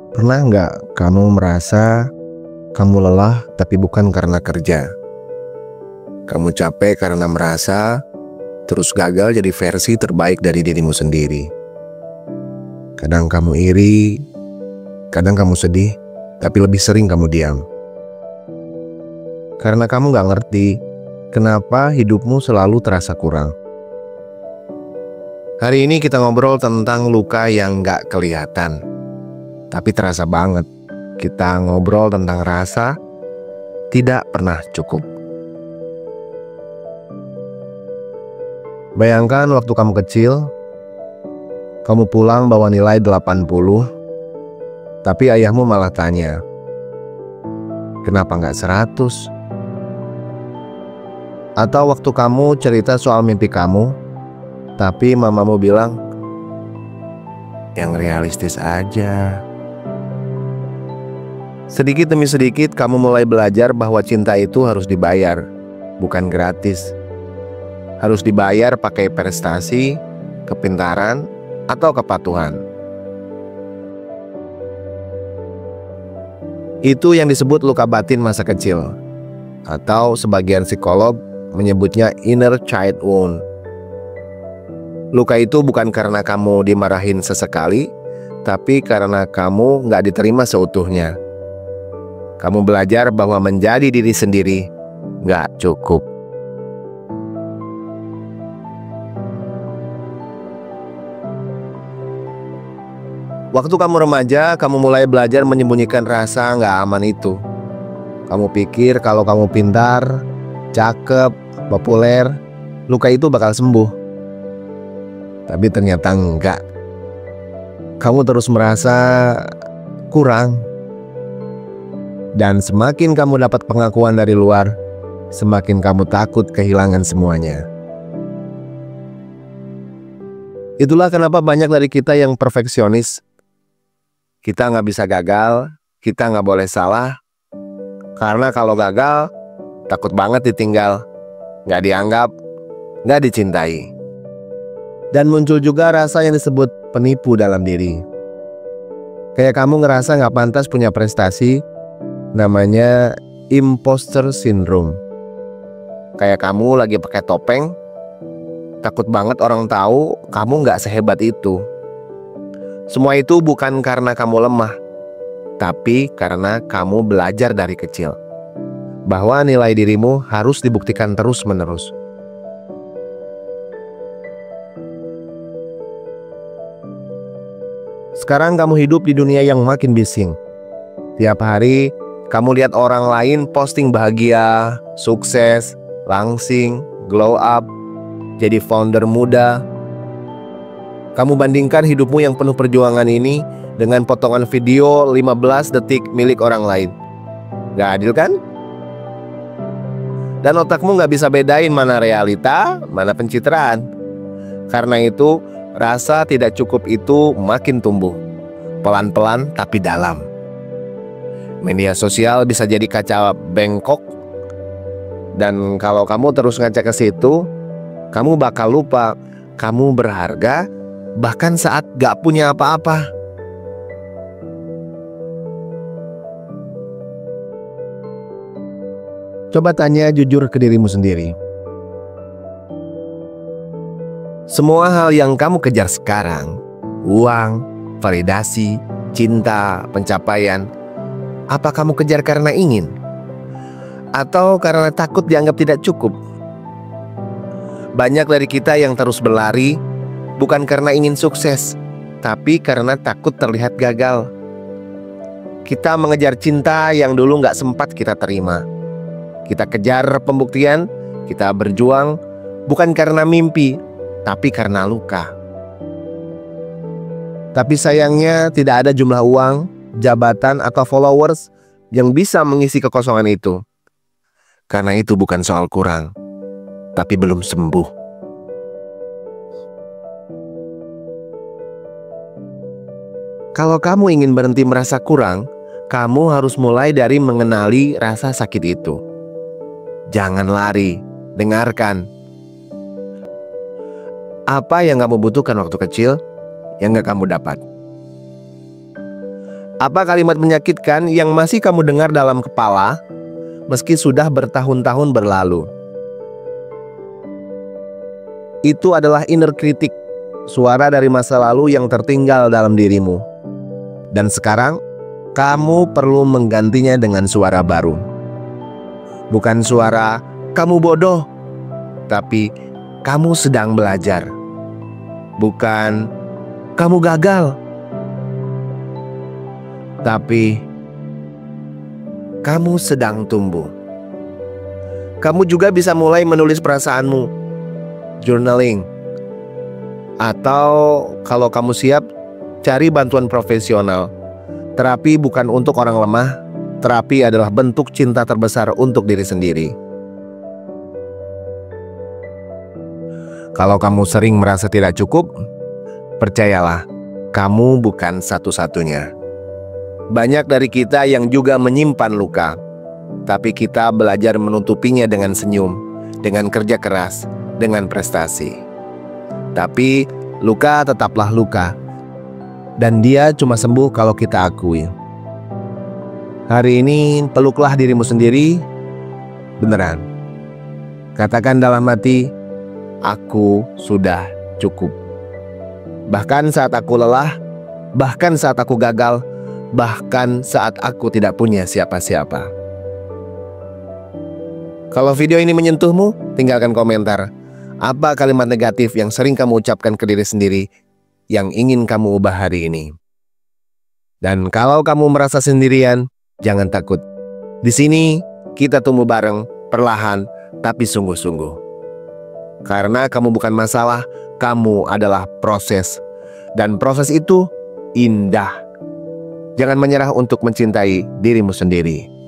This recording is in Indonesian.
Pernah nggak kamu merasa kamu lelah tapi bukan karena kerja? Kamu capek karena merasa terus gagal jadi versi terbaik dari dirimu sendiri. Kadang kamu iri, kadang kamu sedih, tapi lebih sering kamu diam. Karena kamu nggak ngerti kenapa hidupmu selalu terasa kurang. Hari ini kita ngobrol tentang luka yang nggak kelihatan, tapi terasa banget. Kita ngobrol tentang rasa tidak pernah cukup. Bayangkan waktu kamu kecil, kamu pulang bawa nilai 80, tapi ayahmu malah tanya, kenapa nggak 100? Atau waktu kamu cerita soal mimpi kamu, tapi mamamu bilang, yang realistis aja. Sedikit demi sedikit kamu mulai belajar bahwa cinta itu harus dibayar, bukan gratis. Harus dibayar pakai prestasi, kepintaran, atau kepatuhan. Itu yang disebut luka batin masa kecil, atau sebagian psikolog menyebutnya inner child wound. Luka itu bukan karena kamu dimarahin sesekali, tapi karena kamu nggak diterima seutuhnya. Kamu belajar bahwa menjadi diri sendiri nggak cukup. Waktu kamu remaja, kamu mulai belajar menyembunyikan rasa nggak aman itu. Kamu pikir kalau kamu pintar, cakep, populer, luka itu bakal sembuh. Tapi ternyata enggak. Kamu terus merasa kurang. Dan semakin kamu dapat pengakuan dari luar, semakin kamu takut kehilangan semuanya. Itulah kenapa banyak dari kita yang perfeksionis. Kita nggak bisa gagal, kita nggak boleh salah. Karena kalau gagal, takut banget ditinggal, nggak dianggap, nggak dicintai. Dan muncul juga rasa yang disebut penipu dalam diri. Kayak kamu ngerasa nggak pantas punya prestasi, namanya imposter syndrome. Kayak kamu lagi pakai topeng, takut banget orang tahu kamu nggak sehebat itu. Semua itu bukan karena kamu lemah, tapi karena kamu belajar dari kecil bahwa nilai dirimu harus dibuktikan terus-menerus. Sekarang kamu hidup di dunia yang makin bising. Tiap hari kamu lihat orang lain posting bahagia, sukses, langsing, glow up, jadi founder muda. Kamu bandingkan hidupmu yang penuh perjuangan ini dengan potongan video 15 detik milik orang lain. Gak adil kan? Dan otakmu gak bisa bedain mana realita, mana pencitraan. Karena itu, rasa tidak cukup itu makin tumbuh. Pelan-pelan tapi dalam. Media sosial bisa jadi kaca bengkok. Dan kalau kamu terus ngaca ke situ, kamu bakal lupa kamu berharga bahkan saat gak punya apa-apa. Coba tanya jujur ke dirimu sendiri. Semua hal yang kamu kejar sekarang, uang, validasi, cinta, pencapaian, apa kamu kejar karena ingin? Atau karena takut dianggap tidak cukup? Banyak dari kita yang terus berlari bukan karena ingin sukses, tapi karena takut terlihat gagal. Kita mengejar cinta yang dulu gak sempat kita terima. Kita kejar pembuktian, kita berjuang bukan karena mimpi, tapi karena luka. Tapi sayangnya tidak ada jumlah uang, jabatan, atau followers yang bisa mengisi kekosongan itu. Karena itu bukan soal kurang, tapi belum sembuh. Kalau kamu ingin berhenti merasa kurang, kamu harus mulai dari mengenali rasa sakit itu. Jangan lari, dengarkan. Apa yang kamu butuhkan waktu kecil yang gak kamu dapat? Apa kalimat menyakitkan yang masih kamu dengar dalam kepala meski sudah bertahun-tahun berlalu? Itu adalah inner critic, suara dari masa lalu yang tertinggal dalam dirimu. Dan sekarang, kamu perlu menggantinya dengan suara baru. Bukan suara "kamu bodoh", tapi "kamu sedang belajar". Bukan "kamu gagal", tapi "kamu sedang tumbuh". Kamu juga bisa mulai menulis perasaanmu, journaling. Atau kalau kamu siap, cari bantuan profesional. Terapi bukan untuk orang lemah, terapi adalah bentuk cinta terbesar untuk diri sendiri. Kalau kamu sering merasa tidak cukup, percayalah, kamu bukan satu-satunya. Banyak dari kita yang juga menyimpan luka, tapi kita belajar menutupinya dengan senyum, dengan kerja keras, dengan prestasi. Tapi luka tetaplah luka, dan dia cuma sembuh kalau kita akui. Hari ini peluklah dirimu sendiri, beneran. Katakan dalam hati, aku sudah cukup. Bahkan saat aku lelah, bahkan saat aku gagal, bahkan saat aku tidak punya siapa-siapa. Kalau video ini menyentuhmu, tinggalkan komentar. Apa kalimat negatif yang sering kamu ucapkan ke diri sendiri yang ingin kamu ubah hari ini? Dan kalau kamu merasa sendirian, jangan takut. Di sini kita tumbuh bareng, perlahan tapi sungguh-sungguh. Karena kamu bukan masalah, kamu adalah proses. Dan proses itu indah. Jangan menyerah untuk mencintai dirimu sendiri.